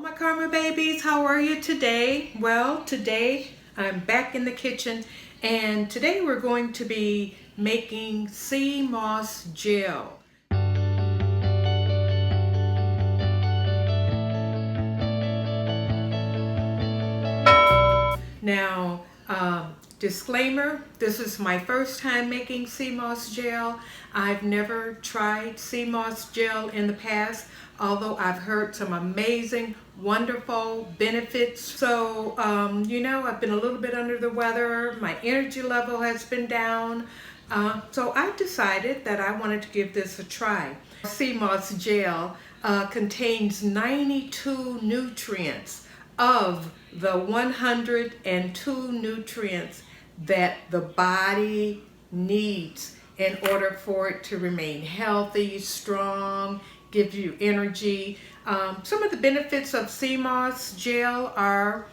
my Karma babies, how are you today? Well, today I'm back in the kitchen and today we're going to be making SEAMOSS gel. Now, disclaimer, this is my first time making SEAMOSS gel. I've never tried SEAMOSS gel in the past, although I've heard some amazing, wonderful benefits. So, you know, I've been a little bit under the weather. My energy level has been down. So I decided that I wanted to give this a try. SEAMOSS gel contains 92 nutrients of the 102 nutrients that the body needs in order for it to remain healthy, strong, give you energy. Some of the benefits of SEAMOSS gel are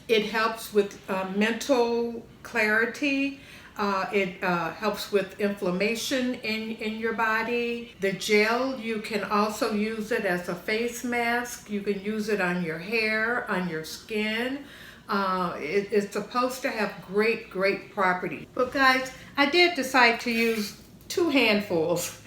it helps with mental clarity. It helps with inflammation in your body. The gel, you can also use it as a face mask. You can use it on your hair, on your skin. It's supposed to have great properties. But guys, I did decide to use 2 handfuls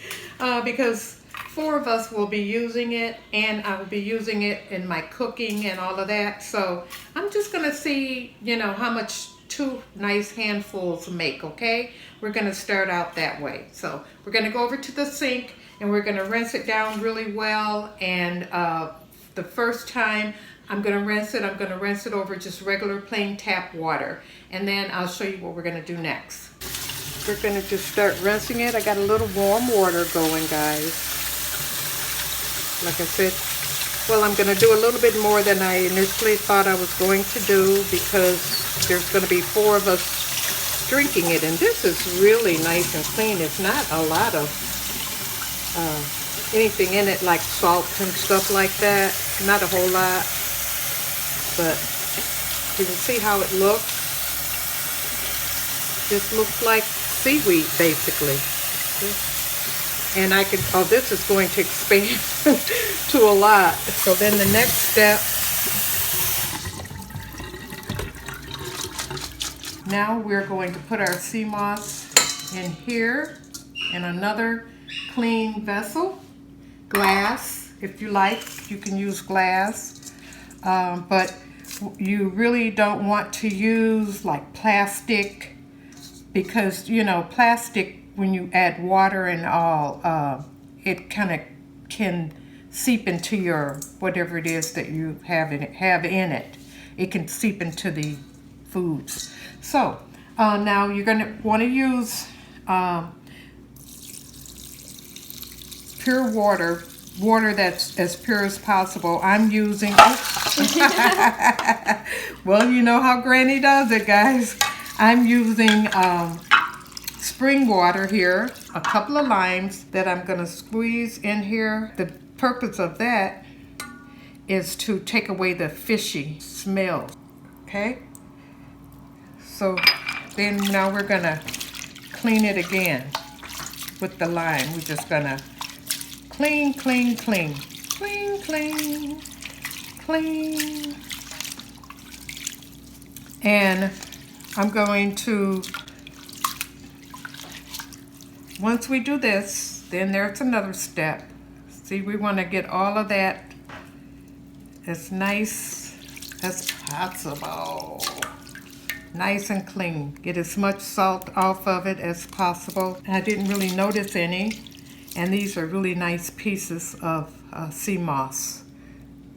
because 4 of us will be using it, and I will be using it in my cooking and all of that. So I'm just gonna see, you know, how much 2 nice handfuls make, okay? We're gonna start out that way. So we're gonna go over to the sink and we're gonna rinse it down really well. And the first time I'm gonna rinse it over just regular plain tap water. And then I'll show you what we're gonna do next. We're gonna just start rinsing it. I got a little warm water going, guys. Like I said, well, I'm gonna do a little bit more than I initially thought I was going to do because there's going to be 4 of us drinking it, and this is really nice and clean. It's not a lot of anything in it like salt and stuff like that. Not a whole lot, but you can see how it looks. This looks like seaweed basically. And I can, oh, this is going to expand to a lot. So then the next step, now we're going to put our SEAMOSS in here in another clean vessel. Glass, if you like, you can use glass. But you really don't want to use like plastic because, you know, plastic, when you add water and all, it kind of can seep into your, whatever it is that you have in it. It can seep into the foods. So now you're going to want to use pure water that's as pure as possible. I'm using, well, you know how Granny does it, guys. I'm using spring water here, a couple of limes that I'm going to squeeze in here. The purpose of that is to take away the fishy smell, okay? So then now we're going to clean it again with the lime. We're just going to clean. And I'm going to, once we do this, then there's another step. See, we want to get all of that as nice as possible. Nice and clean. Get as much salt off of it as possible. I didn't really notice any. And these are really nice pieces of SEAMOSS.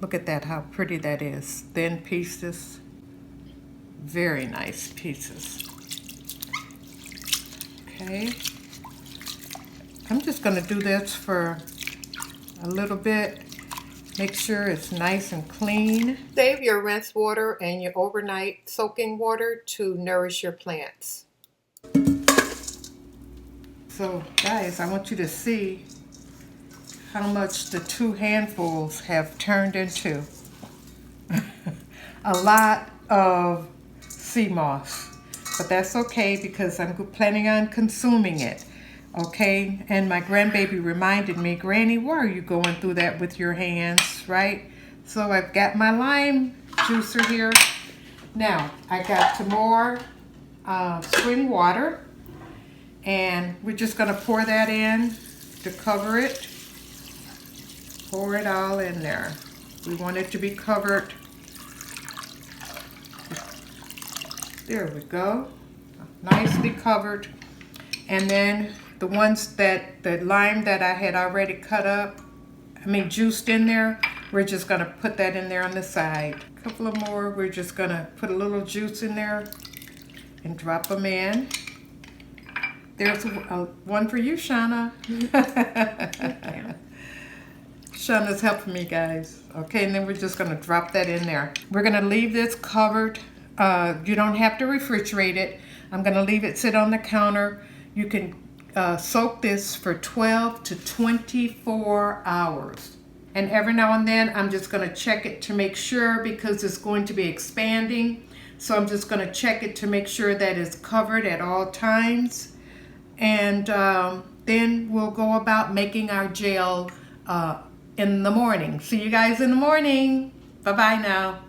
Look at that, how pretty that is. Thin pieces. Very nice pieces. Okay. I'm just going to do this for a little bit. Make sure it's nice and clean. Save your rinse water and your overnight soaking water to nourish your plants. So guys, I want you to see how much the 2 handfuls have turned into. A lot of SEAMOSS, but that's okay because I'm planning on consuming it. Okay, and my grandbaby reminded me, Granny, why are you going through that with your hands, right? So I've got my lime juicer here. Now, I got some more spring water, and we're just gonna pour that in to cover it. Pour it all in there. We want it to be covered. There we go. Nicely covered. And then the ones that, the lime that I had already cut up, juiced in there, we're just gonna put that in there on the side. A couple of more, we're just gonna put a little juice in there and drop them in. There's one for you, Shauna. Shauna's helping me, guys. Okay, and then we're just gonna drop that in there. We're gonna leave this covered. You don't have to refrigerate it. I'm gonna leave it sit on the counter. You can soak this for 12 to 24 hours. And every now and then, I'm just gonna check it to make sure, because it's going to be expanding. So I'm just gonna check it to make sure that it's covered at all times. And then we'll go about making our gel in the morning. See you guys in the morning. Bye-bye now.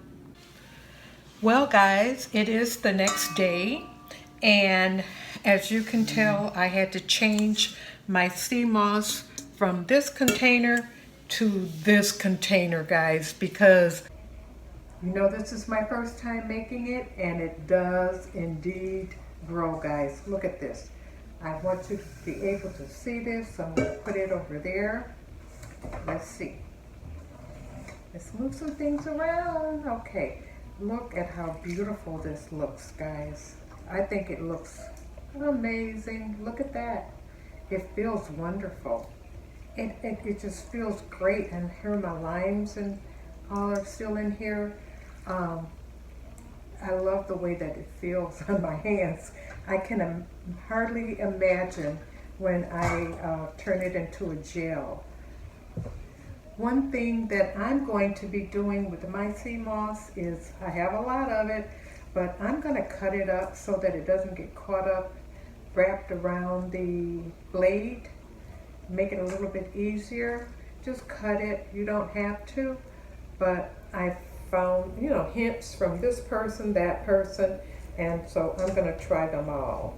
Well, guys, it is the next day, and as you can tell, I had to change my SEAMOSS from this container to this container, guys, because this is my first time making it, and it does indeed grow, guys. Look at this. I want you to be able to see this, so I'm going to put it over there. Let's see. Let's move some things around. Okay, look at how beautiful this looks, guys. I think it looks amazing. Look at that. It feels wonderful. It just feels great. And here my limes and all are still in here. I love the way that it feels on my hands. I can hardly imagine when I turn it into a gel. One thing that I'm going to be doing with my SEAMOSS is, I have a lot of it, but I'm going to cut it up so that it doesn't get caught up, wrapped around the blade, make it a little bit easier. Just cut it, you don't have to, but I found, hints from this person, that person, and so I'm going to try them all.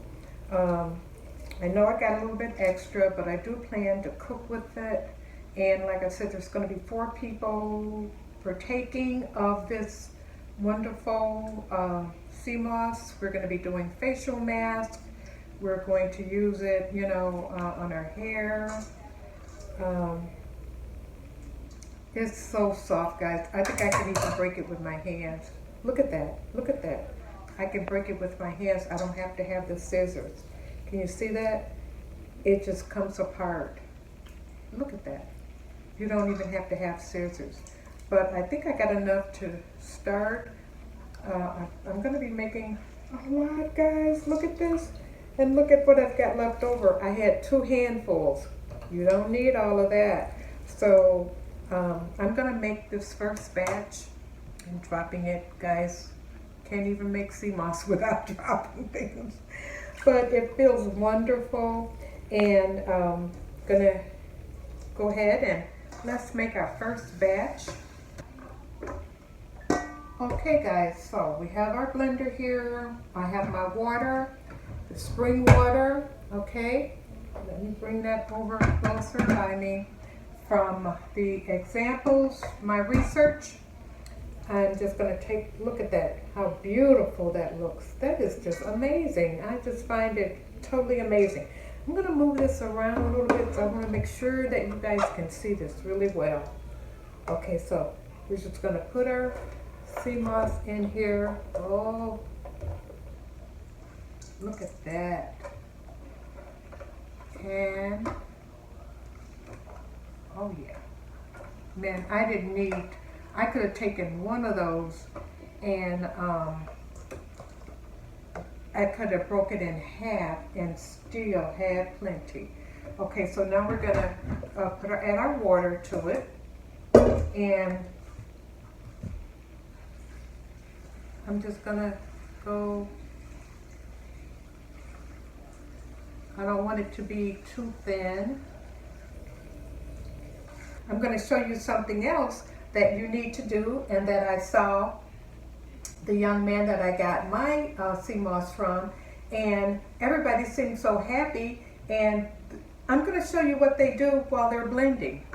I know I got a little bit extra, but I do plan to cook with it. And like I said, there's going to be 4 people partaking of this wonderful SEAMOSS. We're going to be doing facial masks. We're going to use it, on our hair. It's so soft, guys. I think I can even break it with my hands. Look at that. Look at that. I can break it with my hands. I don't have to have the scissors. Can you see that? It just comes apart. Look at that. You don't even have to have scissors. But I think I got enough to start. I'm going to be making a lot, guys. Look at this. And look at what I've got left over. I had 2 handfuls. You don't need all of that. So I'm going to make this first batch. I'm dropping it, guys. Can't even make SEAMOSS without dropping things. But it feels wonderful. And gonna go ahead and let's make our first batch. Okay, guys, so we have our blender here. I have my water, the spring water. Okay, let me bring that over closer by me. From the examples, my research, I'm just going to take a look at that, how beautiful that looks. That is just amazing. I just find it totally amazing. I'm going to move this around a little bit, so I want to make sure that you guys can see this really well. Okay, so we're just going to put our SEAMOSS in here. Oh, look at that. And, oh yeah. Man, I could have taken one of those and I could have broke it in half and still had plenty. Okay, so now we're gonna add our water to it, and I'm just gonna go I don't want it to be too thin. I'm going to show you something else that you need to do and that I saw the young man that I got my SEAMOSS from, and everybody seemed so happy, and I'm going to show you what they do while they're blending.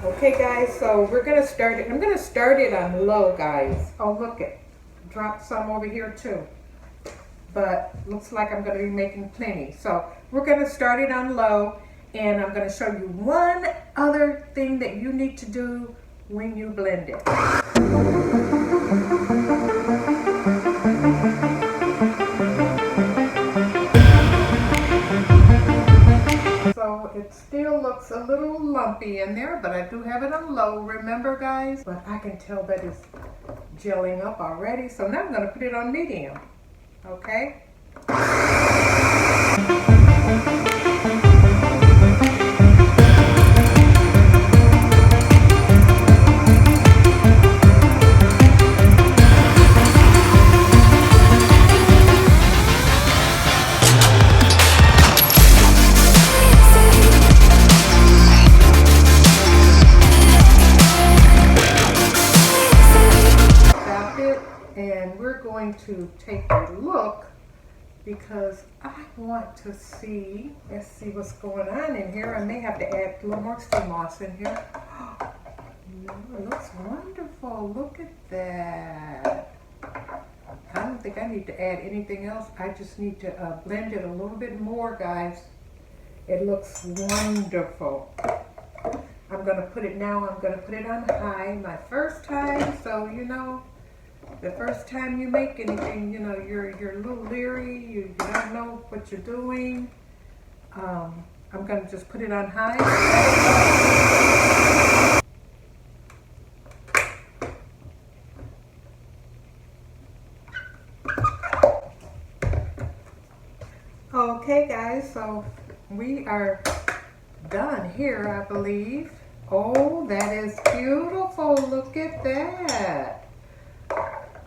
Okay guys, so we're going to start it. I'm going to start it on low, guys. Oh, look it. Drop some over here too. But looks like I'm going to be making plenty. So we're going to start it on low, and I'm going to show you one other thing that you need to do when you blend it. So it still looks a little lumpy in there, but I do have it on low, remember guys? But I can tell that it's gelling up already. So now I'm going to put it on medium. Okay? And we're going to take a look because I want to see, let's see what's going on in here. I may have to add a little more SEAMOSS in here. It looks wonderful. Look at that. I don't think I need to add anything else. I just need to blend it a little bit more, guys. It looks wonderful. I'm going to put it now, I'm going to put it on high, my first time, so you know, the first time you make anything, you know, you're a little leery, you don't know what you're doing. I'm going to just put it on high. Okay guys, so we are done here, I believe. Oh, that is beautiful. Look at that.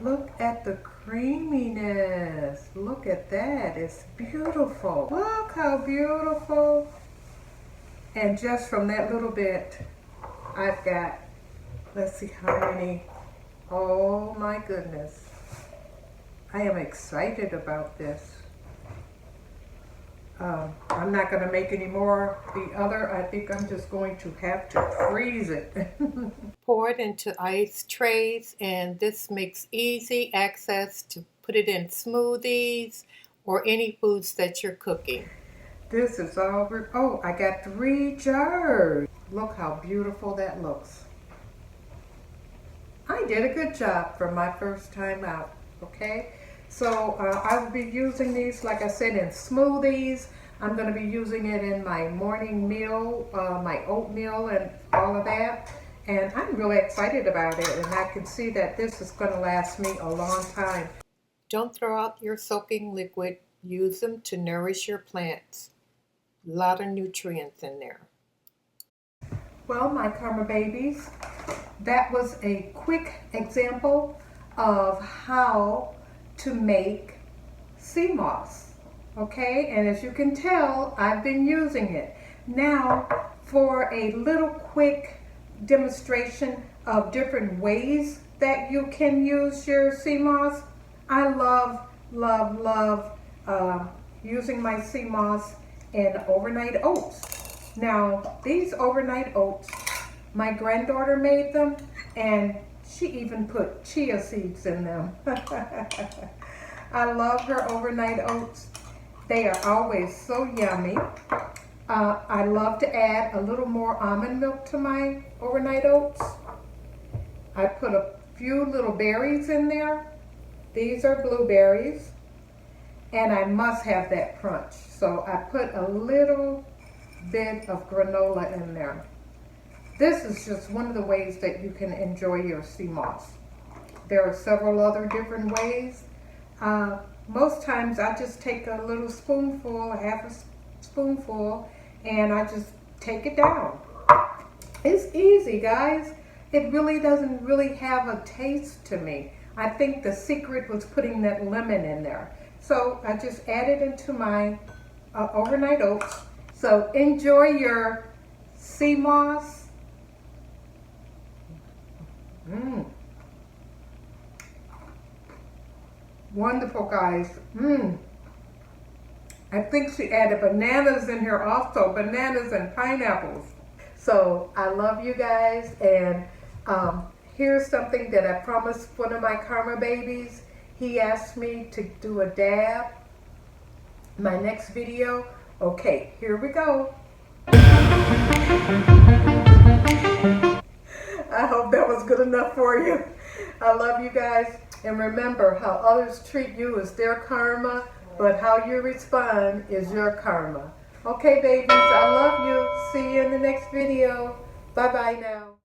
Look at the creaminess. Look at that. It's beautiful. Look how beautiful. And just from that little bit, I've got, let's see how many. Oh my goodness. I am excited about this. I'm not going to make any more. The other, I think I'm just going to have to freeze it. Pour it into ice trays, and this makes easy access to put it in smoothies or any foods that you're cooking. This is all, oh, I got 3 jars. Look how beautiful that looks. I did a good job for my first time out, okay? So I will be using these, like I said, in smoothies. I'm going to be using it in my morning meal, my oatmeal and all of that. And I'm really excited about it. And I can see that this is going to last me a long time. Don't throw out your soaking liquid. Use them to nourish your plants. A lot of nutrients in there. Well, my Karma babies, that was a quick example of how to make SEAMOSS, okay? And as you can tell, I've been using it. Now, for a little quick demonstration of different ways that you can use your SEAMOSS, I love using my SEAMOSS in overnight oats. Now, these overnight oats, my granddaughter made them, and she even put chia seeds in them. I love her overnight oats. They are always so yummy. I love to add a little more almond milk to my overnight oats. I put a few little berries in there. These are blueberries. And I must have that crunch. So I put a little bit of granola in there. This is just one of the ways that you can enjoy your SEAMOSS. There are several other different ways. Most times I just take a little spoonful, half a spoonful, and I just take it down. It's easy, guys. It really doesn't really have a taste to me. I think the secret was putting that lemon in there. So I just add it into my overnight oats. So enjoy your SEAMOSS. Wonderful, guys. I think she added bananas in here also, bananas and pineapples. So I love you guys, and here's something that I promised one of my Karma babies. He asked me to do a dab. My next video. Okay, here we go. I hope that was good enough for you. I love you guys. And remember, how others treat you is their karma, but how you respond is your karma. Okay, babies, I love you. See you in the next video. Bye-bye now.